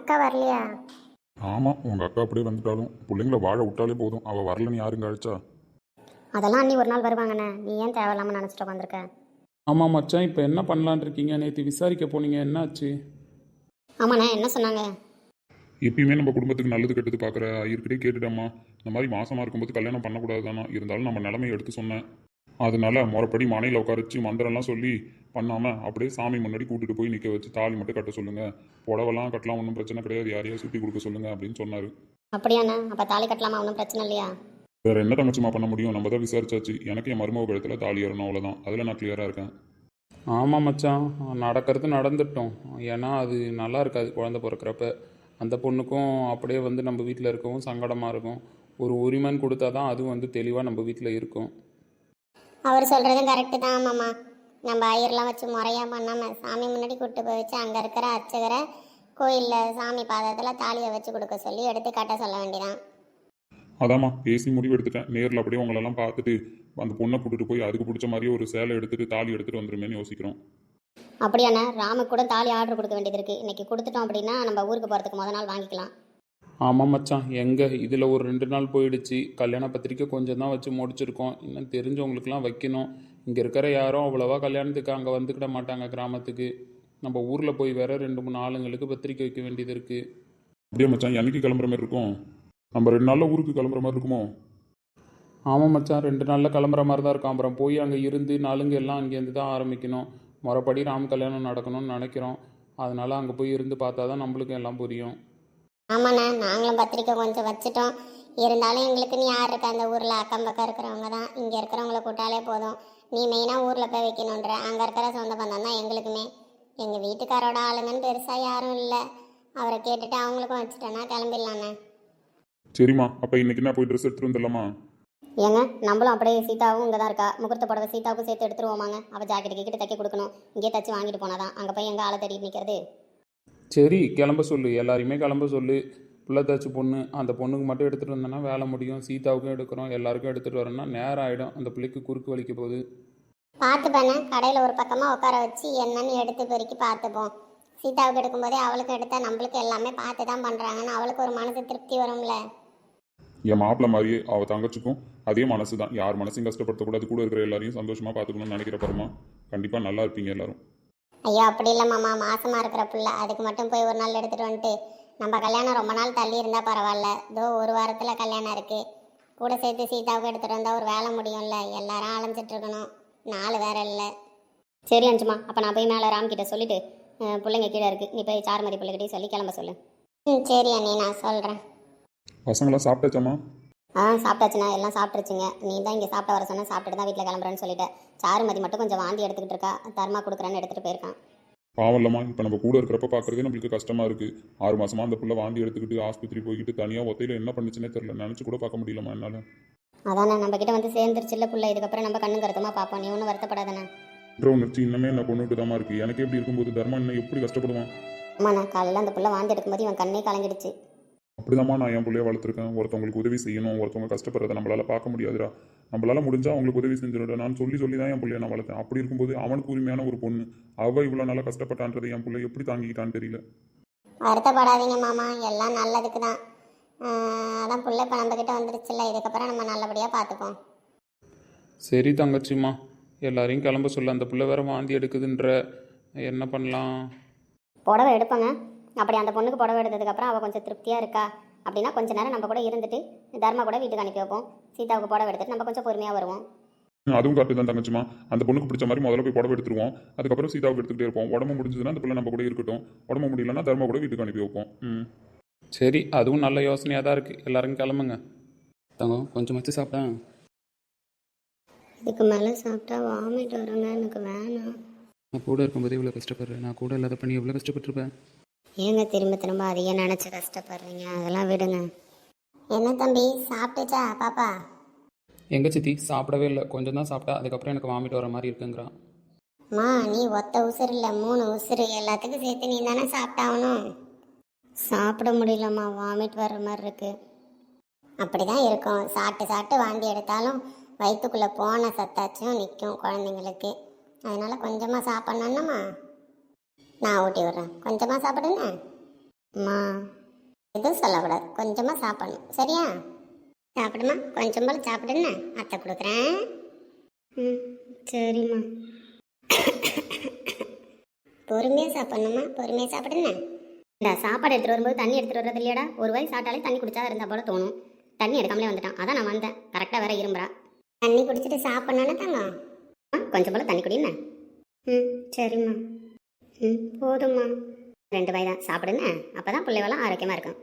அக்கா வரலையா? ஆமாம், உங்கள் அக்கா அப்படியே வந்துட்டாலும் பிள்ளைங்கள வாழ விட்டாலே போதும். அவள் வரலன்னு யாருங்க அழைச்சா? அதெல்லாம் அண்ணி ஒரு நாள் வருவாங்கண்ணே. நீ ஏன் தேவையில்லாமல் நினச்சிட்டு உட்காந்துருக்க? ஆமாம் மச்சான், இப்போ என்ன பண்ணலான் இருக்கீங்க? நேற்று விசாரிக்க போனீங்க, என்னாச்சு? ஆமாண்ணே, என்ன சொன்னாங்க? எப்பயுமே நம்ம குடும்பத்துக்கு நல்லது கெட்டது பார்க்குற ஐயர்கிட்டே கேட்டுட்டோம்மா. இந்த மாதிரி மாசமாக இருக்கும்போது கல்யாணம் பண்ணக்கூடாது தானே, இருந்தாலும் நம்ம நிலைமையை எடுத்து சொன்னேன். அதனால முறைப்படி மனையில் உட்கார வச்சு மந்திரம்லாம் சொல்லி பண்ணாமல் அப்படியே சாமி முன்னாடி கூட்டிட்டு போய் நிற்க வச்சு தாலி மட்டும் கட்ட சொல்லுங்கள். புடவெல்லாம் கட்டலாம், ஒன்றும் பிரச்சனை கிடையாது, யாரையா சுற்றி கொடுக்க சொல்லுங்கள் அப்படின்னு சொன்னார். அப்படியாண்ணே, அப்போ தாலி கட்டலாமா? ஒன்றும் பிரச்சனை இல்லையா? வேறு என்ன தங்கச்சிமா பண்ண முடியும்? நம்ம தான் விசாரிச்சாச்சு. எனக்கு என் மருமக கழுத்தில் தாலி ஏறணும், அவ்வளோதான். அதில் நான் கிளியராக இருக்கேன். ஆமாம் மச்சான், நடக்கிறது நடந்துட்டோம். ஏன்னா அது நல்லா இருக்காது குழந்தை பிறக்கிறப்ப. அந்த பொண்ணுக்கும் அப்படியே வந்து நம்ம வீட்டில் இருக்கவும் சங்கடமாக இருக்கும். ஒரு உரிமைன்னு கொடுத்தா தான் அது வந்து தெளிவாக நம்ம வீட்டில் இருக்கும். அவர் சொல்கிறதும் கரெக்டு தான் மாமா. நம்ம ஐயர்லாம் வச்சு முறையாக பண்ணாமல் சாமி முன்னாடி கூப்பிட்டு போய் வச்சு அங்கே இருக்கிற அர்ச்சகரை கோயிலில் சாமி பாதத்தில் தாலியை வச்சு கொடுக்க சொல்லி எடுத்து கட்ட சொல்ல வேண்டியதான். அதாம்மா பேசி முடிவு எடுத்துட்டேன். நேரில் அப்படியே உங்களெல்லாம் பார்த்துட்டு அந்த பொண்ணை கூட்டிட்டு போய் அதுக்கு பிடிச்ச மாதிரியே ஒரு சேலை எடுத்துட்டு தாலி எடுத்துட்டு வந்துருமேன்னு யோசிக்கிறோம். அப்படியாண்ணே, ராமுக்கு கூட தாலி ஆர்டர் கொடுக்க வேண்டியது இருக்குது. இன்றைக்கி கொடுத்துட்டோம் அப்படின்னா நம்ம ஊருக்கு போகிறதுக்கு முத நாள் வாங்கிக்கலாம். ஆமாம் மச்சான், எங்கே இதில் ஒரு 2 நாள் போயிடுச்சு. கல்யாண பத்திரிக்கை கொஞ்சம் தான் வச்சு முடிச்சிருக்கோம். இன்னும் தெரிஞ்சவங்களுக்குலாம் வைக்கணும். இங்கே இருக்கிற யாரும் அவ்வளோவா கல்யாணத்துக்கு அங்கே வந்துக்கிட மாட்டாங்க கிராமத்துக்கு. நம்ம ஊரில் போய் வேற 2-3 ஆளுங்களுக்கு பத்திரிக்கை வைக்க வேண்டியது இருக்குது. அப்படியே மச்சான், என்னைக்கு கிளம்புற மாதிரி இருக்கும்? நம்ம 2 நாளில் ஊருக்கு கிளம்புற மாதிரி இருக்குமோ? ஆமாம் மச்சான், 2 நாளில் கிளம்புற மாதிரி தான் இருக்கும். அப்புறம் போய் அங்கே இருந்து நாளுங்க எல்லாம் அங்கேருந்து தான் ஆரம்பிக்கணும். முறைப்படி ராம் கல்யாணம் நடக்கணும்னு நினைக்கிறோம். அதனால் அங்கே போய் இருந்து பார்த்தா தான் நம்மளுக்கும் எல்லாம் புரியும். ஆமாண்ணா, நாங்களும் பத்திரிக்கை கொஞ்சம் வச்சுட்டோம். இருந்தாலும் எங்களுக்குன்னு யார் இருக்கா அந்த ஊரில்? அக்கம் பக்கம் இருக்கிறவங்க தான். இங்கே இருக்கிறவங்கள கூட்டாலே போதும். நீ மெயினாக ஊரில் போய் வைக்கணுன்ற அங்கே இருக்கிற சொந்த பந்தம் தான் எங்களுக்குமே. எங்கள் வீட்டுக்காரோட ஆளுங்கன்னு பெருசாக யாரும் இல்லை. அவரை கேட்டுட்டு அவங்களுக்கும் வச்சுட்டேன்னா கிளம்பிடலாண்ணே. சரிம்மா, அப்போ இன்னைக்கு என்ன போய் ட்ரெஸ் எடுத்துட்டு வந்துடலாமா? ஏங்க, நம்மளும் அப்படியே சீதாவும் இங்கே தான் இருக்கா. முகூர்த்த புடவை சீதாவுக்கும் சேர்த்து எடுத்துருவோமாங்க. அவள் ஜாக்கெட்டு கிட்ட தைக்க கொடுக்கணும். இங்கே தச்சு வாங்கிட்டு போனாதான் அங்கே போய் எங்கே ஆளை தேடிட்டு நிற்கிறது? சரி, கிளம்ப சொல்லு, எல்லாரையுமே கிளம்ப சொல்லு. பிள்ளைத்தாச்சு பொண்ணு, அந்த பொண்ணுக்கு மட்டும் எடுத்துகிட்டு வந்தோன்னா வேலை முடியும். சீதாவுக்கும் எடுக்கிறோம், எல்லாருக்கும் எடுத்துகிட்டு வரோன்னா நேரம் ஆகிடும். அந்த பிள்ளைக்கு குறுக்கு வலிக்க போகுது. பார்த்துப்பேண்ணே, கடையில் ஒரு பக்கமாக உட்கார வச்சு என்னன்னு எடுத்து பெருக்கி பார்த்துப்போம். சீதாவுக்கு எடுக்கும்போதே அவளுக்கும் எடுத்தால் நம்மளுக்கு எல்லாமே பார்த்து தான் பண்ணுறாங்கன்னு அவளுக்கு ஒரு மனசு திருப்தி வரும்ல. என் மாப்பிள்ள மாதிரியே அவள் தங்கச்சிக்கும் அதே மனசு தான். யார் மனசையும் கஷ்டப்படுத்தக்கூடாது, கூட இருக்கிற எல்லாரையும் சந்தோஷமாக பார்த்துக்கணும்னு நினைக்கிற பரமா. கண்டிப்பாக நல்லா இருப்பீங்க எல்லாரும். ஐயா, அப்படி இல்லை மாமா. மாசமாக இருக்கிற பிள்ளை அதுக்கு மட்டும் போய் ஒரு நாள் எடுத்துகிட்டு வந்துட்டு நம்ம கல்யாணம் ரொம்ப நாள் தள்ளி இருந்தால் பரவாயில்ல. இதோ ஒரு வாரத்தில் கல்யாணம் இருக்குது. கூட சேர்த்து சீதாவுக்கு எடுத்துகிட்டு வந்தால் ஒரு வேலை முடியும்ல. எல்லாரும் அலைஞ்சிட்டு இருக்கணும், நாள் வேற இல்லை. சரி அஞ்சுமா, அப்போ நான் போய் மேலே ராம்கிட்ட சொல்லிவிட்டு பிள்ளைங்க கீழே இருக்குது, நீ போய் சாருமதி பிள்ளைகிட்டே சொல்லி கிளம்ப சொல்லு. சரி அண்ணி, நான் சொல்கிறேன். பசங்களாம் சாப்பிட்டாச்சாம்மா? சாப்பிட்டாச்சுண்ணா, எல்லாம் சாப்பிட்ருச்சுங்க. நீ தான் இங்கே சாப்பிட்ட வர சொன்னால் சாப்பிட்டுட்டு தான் வீட்டில் கிளம்புறேன்னு சொல்லிட்டேன். சாருமதி மட்டும் கொஞ்சம் வாந்தி எடுத்துக்கிட்டு இருக்கா. தர்மா கொடுக்குறேன்னு எடுத்துகிட்டு போயிருக்கான். பாவம் இல்லம்மா, இப்போ நம்ம கூட இருக்கிறப்ப பார்க்குறதே நம்மளுக்கு கஷ்டமாக இருக்குது. 6 மாதமாக அந்த பிள்ளை வாந்தி எடுத்துக்கிட்டு ஆஸ்பத்திரி போய்கிட்டு தனியாக ஒத்தையில் என்ன பண்ணுச்சுன்னே தெரியல. நினச்சி கூட பார்க்க முடியலம்மா என்னால். அதானே, நம்ம கிட்ட வந்து சேர்ந்துருச்சுல்ல பிள்ளை. இதுக்கப்புறம் நம்ம கண்ணு கருத்தமாக பார்ப்போம். நீ ஒன்றும் வருத்தப்படாதானே. உணர்ச்சி இன்னமே என்ன கொண்டுட்டு தான் இருக்குது. எனக்கு எப்படி இருக்கும்போது தர்மா இன்னும் எப்படி கஷ்டப்படுவான்? ஆமாண்ணா, காலையில் அந்த பிள்ளை வாந்தி எடுக்கும்போது இவன் கண்ணே கலங்கிடுச்சு. அப்படிதாம்மா நான் என் பிள்ளைய வளர்த்துருக்கேன். ஒருத்தவங்களுக்கு உதவி செய்யணும், ஒருத்தவங்க கஷ்டப்படுறதை நம்மளால் பார்க்க முடியாதுடா. நம்மளால் முடிஞ்சால் அவங்களுக்கு உதவி செஞ்சிடா. நான் சொல்லி தான் என் பிள்ளைய நான் வளர்த்தேன். அப்படி இருக்கும்போது அவனுக்கு உரிமையான ஒரு பொண்ணு அவள் இவ்வளோ நல்லா கஷ்டப்பட்டான்றதை என் பிள்ளை எப்படி தாங்கிக்கிட்டான்னு தெரியல. வருத்தப்படாதீங்க மாமா, எல்லாம் நல்லதுக்கு தான். அதான் பிள்ளை இப்போ நம்மக்கிட்ட வந்துருச்சுல்ல, இதுக்கப்புறம் நம்ம நல்லபடியாக பார்த்துப்போம். சரி தங்கச்சிம்மா, எல்லாரையும் கிளம்ப சொல்ல. அந்த பிள்ளை வேற வாந்தி எடுக்குதுன்ற, என்ன பண்ணலாம்? புடவை எடுப்பாங்க. அப்படி அந்த பொண்ணுக்கு புடவை எடுத்ததுக்கப்புறம் அவள் கொஞ்சம் திருப்தியாக இருக்கா அப்படின்னா கொஞ்சம் நேரம் நம்ம கூட இருந்துட்டு தர்மா கூட வீட்டுக்கு அனுப்பி வைப்போம். சீதாவுக்கு புடவை எடுத்துட்டு நம்ம கொஞ்சம் பொறுமையாக வருவோம். அதுவும் கரெக்டு தான் தங்கச்சிமா. அந்த பொண்ணுக்கு பிடிச்ச மாதிரி முதல்ல போய் புடவை எடுத்துருவோம். அதுக்கப்புறம் சீதாவுக்கு எடுத்துக்கிட்டே இருப்போம். உடம்பு முடிஞ்சதுன்னா அந்த பிள்ளை நம்ம கூட இருக்கட்டும். உடம்பு முடியலன்னா தர்மா கூட வீட்டுக்கு அனுப்பி வைப்போம். சரி, அதுவும் நல்ல யோசனையாக தான் இருக்குது. எல்லாரும் கிளம்புங்க. தங்கம், கொஞ்சம் வச்சு சாப்பிட்டேன். இதுக்கு மேலே சாப்பிட்டா வாமிட் வருங்க, எனக்கு வேணாம். நான் கூட இருக்கும்போதே இவ்வளோ கஷ்டப்படுறேன். நான் கூட இல்லாத பண்ணி எவ்வளோ கஷ்டப்பட்டுருப்பேன். ஏங்க திரும்ப திரும்ப அதையே நினச்சி கஷ்டப்படுறீங்க? அதெல்லாம் விடுங்க. என்ன தம்பி, சாப்பிட்டுச்சா பாப்பா? எங்க சித்தி சாப்பிடவே இல்லை, கொஞ்சம் தான் சாப்பிட்டா. அதுக்கப்புறம் எனக்கு வாமிட் வர மாதிரி இருக்குங்கிறான். மா, நீ ஒத்த உசுறு இல்லை 3 உசுறு, எல்லாத்துக்கும் சேர்த்து நீ தானே சாப்பிட்டாகணும். சாப்பிட முடியலம்மா, வாமிட் வர்ற மாதிரி இருக்கு. அப்படி தான் இருக்கும். சாப்பிட்டு வாந்தி எடுத்தாலும் வயிற்றுக்குள்ளே போன சத்தாச்சும் நிற்கும் குழந்தைங்களுக்கு. அதனால் கொஞ்சமாக சாப்பிட்ணுன்னம்மா. நான் ஊட்டி விட்றேன், கொஞ்சமாக சாப்பிடுங்க. அம்மா எதுவும் சொல்லக்கூடாது, கொஞ்சமாக சாப்பிடணும், சரியா? சாப்பிடுமா, கொஞ்சம் போல் சாப்பிடுன்னு அத்தை கொடுக்குறேன். ம், சரிம்மா. பொறுமையாக சாப்பிடணுமா, பொறுமையாக சாப்பிடுன்னு. இந்த சாப்பாடு எடுத்துகிட்டு வரும்போது தண்ணி எடுத்துகிட்டு வர்றது இல்லையாடா? ஒரு வாய் சாப்பிட்டாலே தண்ணி குடிச்சா இருந்தா போல தோணும். தண்ணி எடுக்காமலே வந்துட்டான், அதான் நான் வந்தேன். கரெக்டாக வேற இரும்புறா. தண்ணி குடிச்சிட்டு சாப்பிட்ணுன்னு தாங்க. கொஞ்சம் போல் தண்ணி குடின்னு. ம், சரிம்மா. ம், போதும்மா. 2 வாய் தான் சாப்பிடுன்னு, அப்போ தான் பிள்ளைவெல்லாம் ஆரோக்கியமாக இருக்கும்.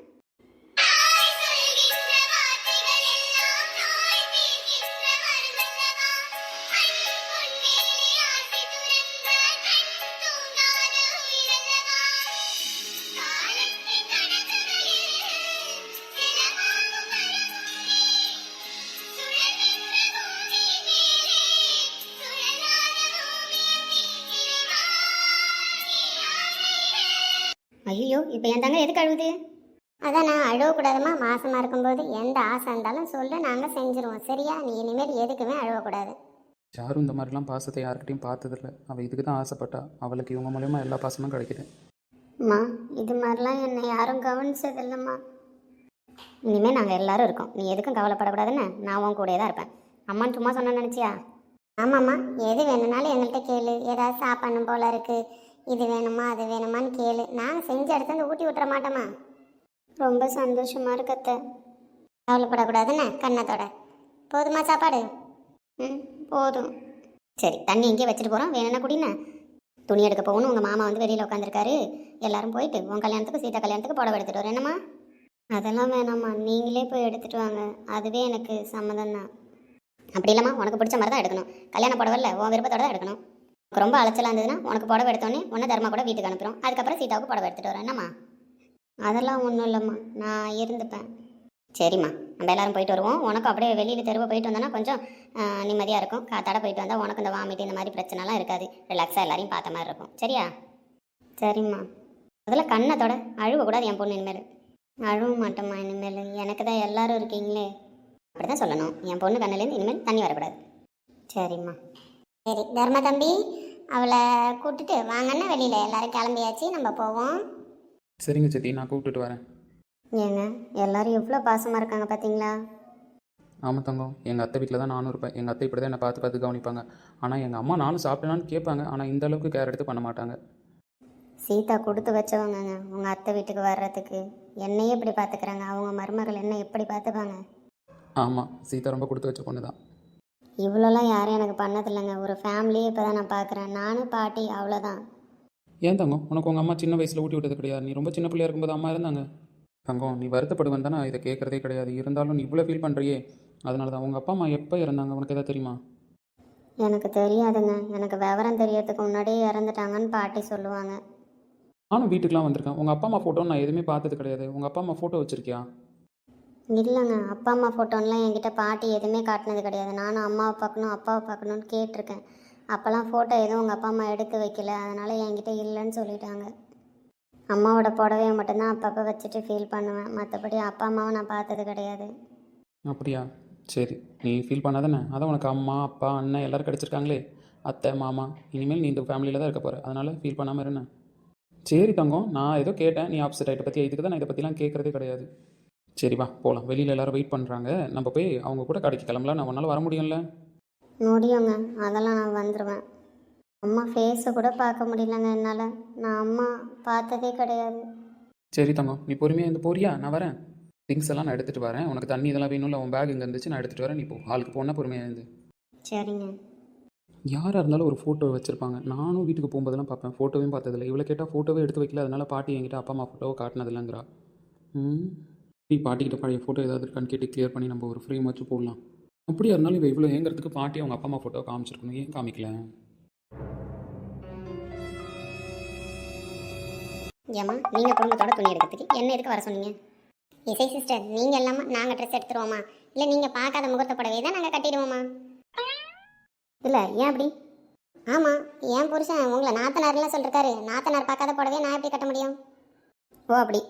ஐயோ, இப்போ என் தங்க எதுக்கு அழுகுது? அதான் நான் அழுவக்கூடாதுமா. மாசமாக இருக்கும்போது எந்த ஆசை இருந்தாலும் சொல்லு, நாங்கள் செஞ்சுருவோம், சரியா? நீ இனிமேல் எதுக்குமே அழுவக்கூடாது. யாரும் இந்த மாதிரிலாம் பாசத்தை யாருக்கிட்டையும் பார்த்ததில்ல. அவள் இதுக்கு தான் ஆசைப்பட்டா. அவளுக்கு இவங்க மூலயமா எல்லா பாசமும் கிடைக்குது. அம்மா, இது மாதிரிலாம் என்னை யாரும் கவனிச்சது இல்லைம்மா. இனிமேல் நாங்கள் எல்லாரும் இருக்கோம், நீ எதுக்கும் கவலைப்படக்கூடாதுன்னு நான் உன் கூடயே தான் இருப்பேன். அம்மான்னு சும்மா சொன்ன நினச்சியா? ஆமாம்மா, எது வேணும்னாலும் எங்கள்கிட்ட கேளு. ஏதாவது சாப்பிடணும் போல இருக்கு, இது வேணுமா அது வேணுமான்னு கேளு, நாங்கள் செஞ்ச இடத்துல வந்து ஊட்டி விட்டுற மாட்டோமா? ரொம்ப சந்தோஷமா இருக்கத்த. கவலைப்படக்கூடாதுன்னு கண்ணத்தோட. போதுமா சாப்பாடு? ம், போதும். சரி, தண்ணி இங்கே வச்சுட்டு போகிறோம், வேணும்னா குடின்னு. துணி எடுக்க போகணும், உங்கள் மாமா வந்து வெளியில் உட்காந்துருக்காரு. எல்லாரும் போயிட்டு உன் கல்யாணத்துக்கு சீதா கல்யாணத்துக்கு புடவை எடுத்துகிட்டு வரேன். என்னம்மா? அதெல்லாம் வேணாம்மா, நீங்களே போய் எடுத்துகிட்டு வாங்க, அதுவே எனக்கு சம்மதம் தான். அப்படி இல்லைம்மா, உனக்கு பிடிச்ச மாதிரி தான் எடுக்கணும். கல்யாண புடவை இல்லை, உன் விருப்பத்தோட தான் எடுக்கணும். உனக்கு ரொம்ப அலைச்சலாக இருந்ததுன்னா உனக்கு புடவை எடுத்தோடனே உன்னை தர்மா கூட வீட்டுக்கு அனுப்புகிறோம். அதுக்கப்புறம் சீதாவுக்கு புடவை எடுத்துகிட்டு வரேன். என்னம்மா? அதெல்லாம் ஒன்றும் இல்லைம்மா, நான் இருந்துப்பேன். சரிம்மா, நம்ம எல்லாரும் போயிட்டு வருவோம். உனக்கும் அப்படியே வெளியில் தெருவை போயிட்டு வந்தோன்னா கொஞ்சம் நிம்மதியாக இருக்கும். காத்தாட போயிட்டு வந்தால் உனக்கு இந்த வாமிட்டு இந்த மாதிரி பிரச்சனைலாம் இருக்காது. ரிலாக்ஸாக எல்லாரையும் பார்த்த மாதிரி இருக்கும், சரியா? சரிம்மா. அதில் கண்ணத்தோட அழுவக்கூடாது என் பொண்ணு இனிமேல். அழுவ மாட்டேம்மா இனிமேல், எனக்கு தான் எல்லாரும் இருக்கீங்களே. அப்படி தான் சொல்லணும், என் பொண்ணு கண்ணிலேருந்து இனிமேல் தண்ணி வரக்கூடாது. சரிம்மா. சரி தர்மா தம்பி, அவளை கூப்பிட்டுட்டு வாங்கன்னா வெளியில் எல்லாரும் கிளம்பியாச்சு, நம்ம போவோம். சரிங்க சித்தி, நான் கூப்பிட்டுட்டு வரேன். ஏங்க, எல்லாரும் எவ்வளோ பாசமாக இருக்காங்க பார்த்தீங்களா? ஆமாம் தங்கம், எங்கள் அத்தை வீட்டில் தான் நானும் இருப்பேன். எங்கள் அத்தை இப்படி தான் என்னை பார்த்து பார்த்து கவனிப்பாங்க. ஆனால் எங்கள் அம்மா நானும் சாப்பிட்டேனான்னு கேட்பாங்க. ஆனால் இந்த அளவுக்கு கேர் எடுத்து பண்ண மாட்டாங்க. சீதா கொடுத்து வச்சவங்கங்க உங்கள் அத்தை வீட்டுக்கு வர்றதுக்கு. என்னையே இப்படி பார்த்துக்கிறாங்க, அவங்க மருமகள் என்ன எப்படி பார்த்துப்பாங்க? ஆமாம், சீதா ரொம்ப கொடுத்து வச்ச பொண்ணு தான். இவ்வளோலாம் யாரும் எனக்கு பண்ணதில்லைங்க. ஒரு ஃபேமிலியே இப்போ தான் நான் பார்க்குறேன், நானும் பாட்டி, அவ்வளோதான். ஏன் தங்கம், உனக்கு உங்கள் அம்மா சின்ன வயசில் ஊட்டி விட்டது கிடையாது? நீ ரொம்ப சின்ன பிள்ளையா இருக்கும்போது அம்மா இருந்தாங்க. தங்கம், நீ வருத்தப்படுவேன் தானே, இதை கேட்குறதே கிடையாது. இருந்தாலும் நீ இவ்வளோ ஃபீல் பண்ணுறியே, அதனால தான். உங்கள் அப்பா அம்மா எப்போ இறந்தாங்க, உனக்கு எதாவது தெரியுமா? எனக்கு தெரியாதுங்க, எனக்கு விவரம் தெரியறதுக்கு முன்னாடியே இறந்துட்டாங்கன்னு பாட்டி சொல்லுவாங்க. நானும் வீட்டுக்குலாம் வந்திருக்கேன். உங்கள் அப்பா அம்மா ஃபோட்டோ நான் எதுவுமே பார்த்தது கிடையாது. உங்கள் அப்பா அம்மா ஃபோட்டோ வச்சுருக்கியா? இல்லைங்க, அப்பா அம்மா ஃபோட்டோன்னெலாம் என்கிட்ட பாட்டி எதுவுமே காட்டினது கிடையாது. நானும் அம்மாவை பார்க்கணும் அப்பாவை பார்க்கணுன்னு கேட்டிருக்கேன். அப்போல்லாம் ஃபோட்டோ எதுவும் உங்கள் அப்பா அம்மா எடுத்து வைக்கல, அதனால் என்கிட்ட இல்லைன்னு சொல்லிட்டாங்க. அம்மாவோட புடவையை மட்டும்தான் அப்பப்போ வச்சுட்டு ஃபீல் பண்ணுவேன், மற்றபடி அப்பா அம்மாவை நான் பார்த்தது கிடையாது. அப்படியா? சரி, நீ ஃபீல் பண்ணாதானே. அதான் உனக்கு அம்மா அப்பா அண்ணன் எல்லோரும் கிடச்சிருக்காங்களே, அத்தை மாமா. இனிமேல் நீ இந்த ஃபேமிலியில் தான் இருக்க போகிற, அதனால் ஃபீல் பண்ணாமல் இருந்தேன். சரி தங்கம், நான் ஏதோ கேட்டேன், நீ ஆப்செட் ஆகிட்ட பற்றி. இதுக்கு தான் நான் இதை பற்றிலாம் கேட்குறதே கிடையாது. சரி வா போகலாம், வெளியில் எல்லோரும் வெயிட் பண்ணுறாங்க. நம்ம போய் அவங்க கூட கடைக்கு கிளம்பலாம். நான் உன்னால் வர முடியும்ல? முடியுங்க, அதெல்லாம் நான் வந்துடுவேன். அம்மா ஃபேஸை கூட பார்க்க முடியலங்க என்னால், நான் அம்மா பார்த்ததே கிடையாது. சரி தங்கம், நீ பொறுமையாக இருந்து போறியா? நான் வரேன். திங்ஸ் எல்லாம் நான் எடுத்துகிட்டு வரேன். உனக்கு தண்ணி இதெல்லாம் வேணும்ல, உன் பேக் இங்கே இருந்துச்சு, நான் எடுத்துகிட்டு வரேன். நீ போ, ஹாலுக்கு போனால் பொறுமையாக இருந்து. சரிங்க. யாராக இருந்தாலும் ஒரு ஃபோட்டோ வச்சுருப்பாங்க. நானும் வீட்டுக்கு போகும்போதெல்லாம் பார்ப்பேன், ஃபோட்டோவையும் பார்த்ததில்ல. இவ்வளோ கேட்டால் ஃபோட்டோவே எடுத்து வைக்கல, அதனால் பாட்டி என்கிட்ட அப்பா அம்மா ஃபோட்டோவை காட்டினதில்லைங்கிறா. நீ பாட்டிக்கிட்ட பழைய ஃபோட்டோ ஏதாவது இருக்கான்னு கேட்டு கிளியர் பண்ணி நம்ம ஒரு ஃப்ரேம் வச்சு போடலாம். அப்படியா இருந்தாலும் இவ இவ்வளோ ஏங்கிறதுக்கு பாட்டி அவங்க அப்பா அம்மா ஃபோட்டோ காமிச்சிருக்கணும், ஏன் காமிக்கல? ஏம்மா, நீங்கள் குடும்பத்தோட துணி எடுக்கிறதுக்கு என்ன எதுக்கு வர சொன்னீங்க? இசை சிஸ்டர், நீங்கள் இல்லாமல் நாங்கள் ட்ரெஸ் எடுத்துருவோமா? இல்லை நீங்கள் பார்க்காத முகூர்த்த புடவை தான் நாங்கள் கட்டிடுவோமா? இல்லை, ஏன் அப்படி? ஆமாம், என் புருஷன் உங்களை நாத்தனார்லாம் சொல்லிருக்காரு. நாத்தனார் பார்க்காத புடவையை நான் எப்படி கட்ட முடியும்? ஓ அப்படி.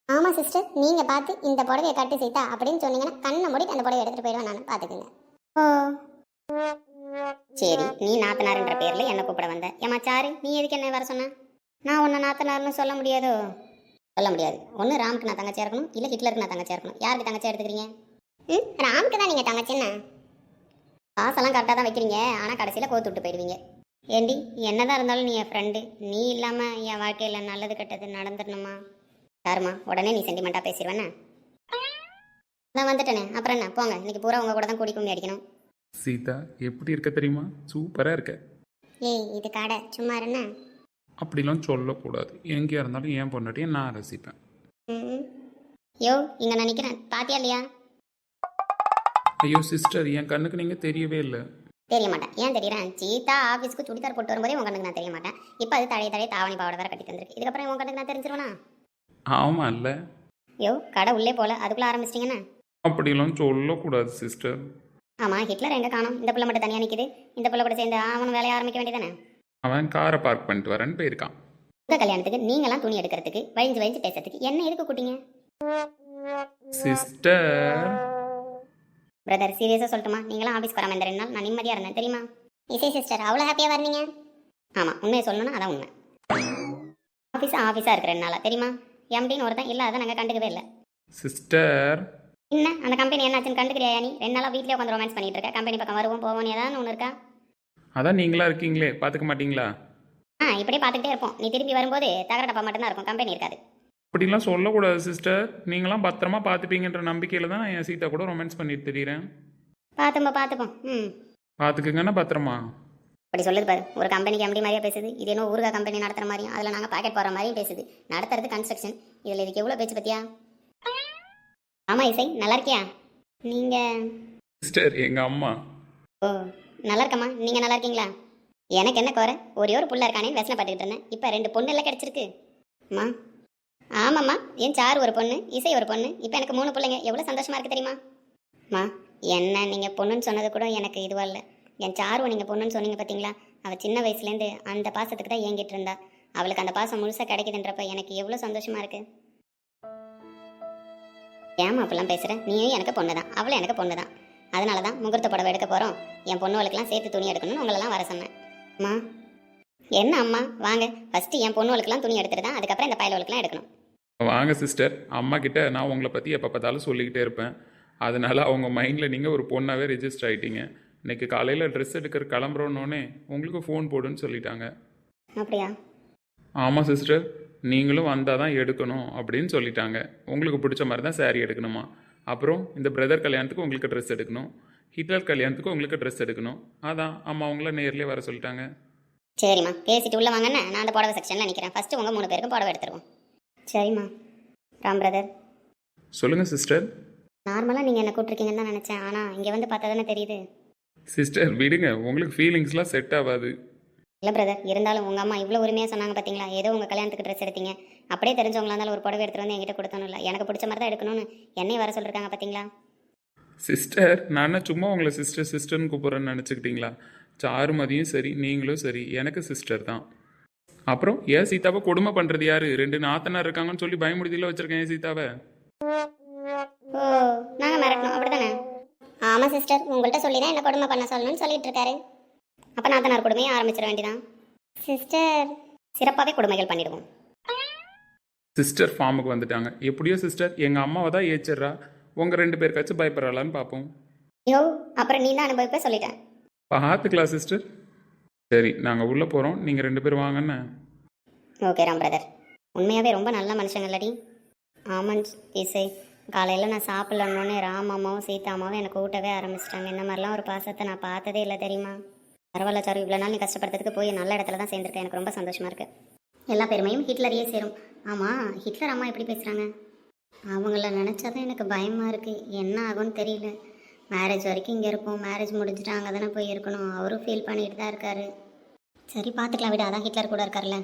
ஆமாம் சிஸ்டர், நீங்கள் பார்த்து இந்த புடவையை கட்டி சீதா அப்படின்னு சொன்னீங்கன்னா கண்ணை மூடிட்டு அந்த புடவை எடுத்துகிட்டு போயிடுவேன் நான், பார்த்துக்குங்க. ஓ சரி, நீ நாத்தனாருன்ற பேரில் என்னை கூப்பிட வந்த. ஏமா சாரு, நீ எதுக்கு என்ன வர சொன்ன? நான் உன்னை நாத்தனார்னு சொல்ல முடியாதோ? சொல்ல முடியாது. ஒன்று ராமுக்கு நான் தங்கச்சியாக இருக்கணும், இல்லை ஹிட்லருக்கு நான் தங்கச்சியாக இருக்கணும். யாருக்கு தங்கச்சியாக எடுத்துக்கிறீங்க? ராமுக்கு தான் நீங்கள் தங்கச்சின்னா. காசெல்லாம் கரெக்டாக தான் வைக்கிறீங்க, ஆனால் கடைசியில் கோத்து விட்டு போயிடுவீங்க. ஏண்டி, என்னதான் இருந்தாலும் நீ என் ஃப்ரெண்டு. நீ இல்லாமல் என் வாழ்க்கையில் நல்லது கெட்டது நடந்துடணுமா? யாருமா உடனே நீ சென்டிமெண்ட்டாக பேசிடுவேண்ணே. நான் வந்துட்டேனே, அப்புறம் என்ன? போங்க, இன்னைக்கு பூரா உங்கள் கூட தான் கூடி கும்மி அடிக்கணும். சீதா எப்படி இருக்க தெரியுமா? சூப்பராக இருக்க. ஏய், இது கடை சும்மா இருண்ணே. அப்படிலாம் சொல்லக்கூடாது. எங்கேயா இருந்தாலும் என் பொண்டாட்டியை நான் ரசிப்பேன். யோ, இங்கே நான் நிற்கிறேன், பாத்தியா இல்லையா? ஐயோ சிஸ்டர், என் கண்ணுக்கு நீங்கள் தெரியவே இல்லை. தெரிய மாட்டேன். ஏன் தெரியறேன்? சீதா ஆஃபீஸ்க்கு சுடிதார் போட்டு வரும்போதே உங்க கண்ணுக்கு நான் தெரிய மாட்டேன். இப்போ அது தடைய தாவணி பாவோட வேற கட்டி தந்திருக்கு. இதுக்கப்புறம் உங்க கண்ணுக்கு நான் தெரிஞ்சிருவேனா? ஆமாம் இல்லை, யோ, கடை உள்ளே போல அதுக்குள்ளே ஆரம்பிச்சிட்டிங்கண்ணே. அப்படிலாம் சொல்லக்கூடாது சிஸ்டர். ஆமாம், ஹிட்லர் எங்கே காணும்? இந்த பிள்ளை மட்டும் தனியாக நிற்கிது. இந்த பிள்ளை கூட சேர்ந்து அவனும் வேலையை ஆரம்பிக்க வேண்டியதானே? அவன் காரை பார்க் பண்ணிட்டு வரேன்னு போயிருக்கான். உங்கள் கல்யாணத்துக்கு நீங்களாம் துணி எடுக்கிறதுக்கு வழிஞ்சு பேசுறதுக்கு என்ன எதுக்கு கூட்டிங்க? சிஸ்டர் பிரதர், சீரியஸாக சொல்லட்டுமா? நீங்களாம் ஆஃபீஸ்க்கு வராமல் இந்த 2 நாள் நான் நிம்மதியாக இருந்தேன் தெரியுமா? இசை சிஸ்டர், அவ்வளோ ஹாப்பியாக வரீங்க? ஆமாம், உண்மையை சொல்லணும்னா அதான் உண்மை. ஆஃபீஸாக இருக்கிற 2 நாளா தெரியுமா? எம்டின்னு ஒருத்தன் இல்லை, அதை நாங்கள் கண்டுக்கவே இல்லை. சிஸ்டர் என்ன அந்த கம்பெனி என்னாச்சுன்னு கண்டுக்கிறியா? நீ 2 நாளாக வீட்டிலே உட்காந்து ரொமான்ஸ் பண்ணிட்டு இருக்க. கம்பெனி பக்கம் வருவோம் போவோம் ஏதாவது ஒன்று இருக்கா? அதான் நீங்களா இருக்கீங்களே, பார்த்துக்க மாட்டீங்களா? இப்படியே பார்த்துக்கிட்டே இருப்போம். நீ திருப்பி வரும்போது தகர டப்பா மட்டும்தான் இருக்கும், கம்பெனி இருக்காது. அப்படிலாம் சொல்லக்கூடாது சிஸ்டர். நீங்களாம் பத்திரமா பார்த்துப்பீங்கன்ற நம்பிக்கையில் தான் நான் என் சீதா கூட ரொமான்ஸ் பண்ணிட்டு தெரியுறேன். பார்த்துப்போம். பார்த்துக்குங்கன்னா பத்திரமா. அப்படி சொல்லுது பாரு, ஒரு கம்பெனிக்கு எம்டி மாதிரியா பேசுது. இது என்ன ஊருகா கம்பெனி நடத்துகிற மாதிரியும், அதில் நாங்கள் பாக்கெட் போடுற மாதிரியும் பேசுது. நடத்துறது கன்ஸ்ட்ரக்ஷன், இதில் இதுக்கு எவ்வளோ பேச்சு பத்தியா? ஆமாம் இசை, நல்லா இருக்கியா? நீங்கள் சிஸ்டர் எங்கள் அம்மா. ஓ, நல்லா இருக்கம்மா. நீங்கள் நல்லா இருக்கீங்களா? எனக்கு என்ன குறை? ஒரே ஒரு புள்ள இருக்கானே வெசனை பார்த்துக்கிட்டு இருந்தேன். இப்போ 2 பொண்ணு எல்லாம் கிடச்சிருக்கு. அம்மா ஆமாம்மா, என் சாரு ஒரு பொண்ணு, இசை ஒரு பொண்ணு. இப்போ எனக்கு 3 பிள்ளைங்க. எவ்வளோ சந்தோஷமாக இருக்குது தெரியுமா? அம்மா, என்ன நீங்கள் பொண்ணுன்னு சொன்னது கூட எனக்கு இதுவாக இல்லை. என் சாருவை நீங்கள் பொண்ணுன்னு சொன்னீங்க பார்த்தீங்களா? அவள் சின்ன வயசுலேருந்து அந்த பாசத்துக்கு தான் ஏங்கிட்டு இருந்தா. அவளுக்கு அந்த பாசம் முழுசாக கிடைக்குதுன்றப்ப எனக்கு எவ்வளோ சந்தோஷமாக இருக்குது. ஏமா அப்படிலாம் பேசுகிறேன்? நீயும் எனக்கு பொண்ணு தான், அவளும் எனக்கு பொண்ணு தான். அதனால தான் முகூர்த்த புடவை எடுக்க போகிறோம். என் பொண்ணுகளுக்கெல்லாம் சேர்த்து துணி எடுக்கணும்னு உங்களெல்லாம் வர சொன்னேன். அம்மா என்ன அம்மா, வாங்க ஃபஸ்ட்டு என் பொண்ணுகளுக்கெல்லாம் துணி எடுத்துட்டு தான் அதுக்கப்புறம் இந்த பயலுகளுக்கெல்லாம் எடுக்கணும். வாங்க சிஸ்டர். அம்மா கிட்ட நான் உங்களை பற்றி எப்போ பார்த்தாலும் சொல்லிக்கிட்டே இருப்பேன். அதனால அவங்க மைண்டில் நீங்கள் ஒரு பொண்ணாகவே ரெஜிஸ்டர் ஆகிட்டீங்க. இன்னைக்கு காலையில் ட்ரெஸ் எடுக்கிற கிளம்புறோன்னே உங்களுக்கு ஃபோன் போடுன்னு சொல்லிட்டாங்க. அப்படியா? ஆமாம் சிஸ்டர், நீங்களும் வந்தால் தான் எடுக்கணும் அப்படின்னு சொல்லிட்டாங்க. உங்களுக்கு பிடிச்ச மாதிரி தான் saree எடுக்கணுமா. அப்புறம் இந்த பிரதர் கல்யாணத்துக்கு உங்களுக்கு ட்ரெஸ் எடுக்கணும், ஹிட்லர் கல்யாணத்துக்கு உங்களுக்கு ட்ரெஸ் எடுக்கணும். அதான் அம்மா உங்களை நேர்லேயே வர சொல்லிட்டாங்க. சரிம்மா, பேசிட்டு உள்ள வாங்கண்ணே. நான் அந்த புடவை செக்ஷனில் நிற்கிறேன். ஃபஸ்ட்டு உங்கள் 3 பேருக்கும் புடவை எடுத்துருவோம். சரிம்மா. ராம் பிரதர், சொல்லுங்கள் சிஸ்டர். நார்மலாக நீங்கள் என்ன கூப்பிட்ருக்கீங்கன்னு தான் நினச்சேன். ஆனால் இங்கே வந்து பார்த்தா தானே தெரியுது. சிஸ்டர் விடுங்க, உங்களுக்கு ஃபீலிங்ஸ்லாம் செட் ஆகாது. இல்லை பிரதர், இருந்தாலும் உங்கள் அம்மா இவ்வளோ உரிமையாக சொன்னாங்க பார்த்தீங்களா? ஏதோ உங்கள் கல்யாணத்துக்கு ட்ரெஸ் எடுத்தீங்க, அப்படியே தெரிஞ்சவங்களா இருந்தாலும் ஒரு புடவை எடுத்துகிட்டு வந்து என்கிட்ட கொடுத்தோன்னு இல்லை, எனக்கு பிடிச்ச மாதிரி தான் எடுக்கணும்னு என்னையும் வர சொல்லியிருக்காங்க பார்த்தீங்களா? சிஸ்டர் நான் சும்மா உங்களை சிஸ்டர்னு கூப்பிட்றேன்னு நினச்சிக்கிட்டீங்களா? சாருமதியும் சரி நீங்களும் சரி எனக்கு சிஸ்டர் தான். அப்புறம் ஏன் சீதாவை கொடுமை பண்ணுறது யாரு? 2 நாத்தனார் இருக்காங்கன்னு சொல்லி பயமுடுதியில் வச்சுருக்கேன் ஏன் சீதாவை. ஓ, நாங்கள் மிரட்டணும் அப்படி தானே? ஆமாம் சிஸ்டர், உங்கள்கிட்ட சொல்லி தான் என்ன கொடுமை பண்ண சொல்லணும்னு சொல்லிட்டு இருக்காரு. அப்போ நாத்தனார் கொடுமையை ஆரம்பிச்சிட வேண்டியதான் சிஸ்டர். சிறப்பாகவே கொடுமைகள் பண்ணிடுவோம். சிஸ்டர் ஃபார்முக்கு வந்துட்டாங்க. எப்படியோ சிஸ்டர் எங்கள் அம்மாவை தான் ஏச்சிட்றா. உங்கள் 2 பேருக்காச்சும் பயப்படுறாளான்னு பார்ப்போம். யோ, அப்புறம் நீ தான் அனுபவிப்ப சொல்லிட்டேன். பார்த்துக்கலாம் சிஸ்டர். சரி நாங்கள் உள்ளே போகிறோம், நீங்கள் 2 பேர் வாங்கண்ணே. ஓகே ராம் பிரதர், உண்மையாகவே ரொம்ப நல்ல மனுஷங்களடி. ஆமாம் இசை, காலையில் நான் சாப்பிட்லன்னொன்னே ராம் அம்மாவும் சீதா அம்மாவும் எனக்கு ஊட்டவே ஆரம்பிச்சிட்டாங்க. இந்த மாதிரிலாம் ஒரு பாசத்தை நான் பார்த்ததே இல்லை தெரியுமா? பரவாயில்ல சாரு, இவ்வளோ நாள் நீ கஷ்டப்படுறதுக்கு போய் நல்ல இடத்துல தான் சேர்ந்துருக்கேன். எனக்கு ரொம்ப சந்தோஷமாக இருக்குது. எல்லா பெருமையும் ஹிட்லரையே சேரும். ஆமாம், ஹிட்லர் அம்மா எப்படி பேசுகிறாங்க? அவங்கள நினச்சாதான் எனக்கு பயமாக இருக்குது. என்ன ஆகும்னு தெரியல. மேரேஜ் வரைக்கும் இங்கே இருப்போம், மேரேஜ் முடிஞ்சுட்டு அங்கே தானே போய் இருக்கணும். அவரும் ஃபீல் பண்ணிட்டு தான் இருக்காரு. சரி பார்த்துக்கலாம் விட, அதான் ஹிட்லர் கூட இருக்கார்ல.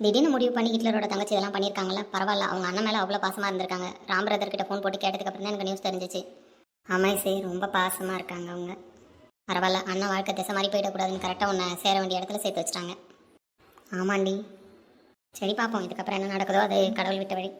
திடீர்னு முடிவு பண்ணி ஹிட்லரோட தங்கச்சி இதெல்லாம் பண்ணியிருக்காங்களா? பரவாயில்ல, அவங்க அண்ணன் மேலே அவ்வளோ பாசமாக இருந்திருக்காங்க. ராம் பிரதர் கிட்ட ஃபோன் போட்டு கேட்டதுக்கப்புறம் தான் எனக்கு நியூஸ் தெரிஞ்சிச்சு. ஆமாம் சரி, ரொம்ப பாசமாக இருக்காங்க அவங்க. பரவாயில்ல, அண்ணன் வாழ்க்கை திசை மாதிரி போயிடக்கூடாதுன்னு கரெக்டாக உன்னை சேர வேண்டிய இடத்துல சேர்த்து வச்சிட்டாங்க. ஆமாண்டி. சரி பார்ப்போம், இதுக்கப்புறம் என்ன நடக்குதோ அது கடவுள் விட்ட வழி.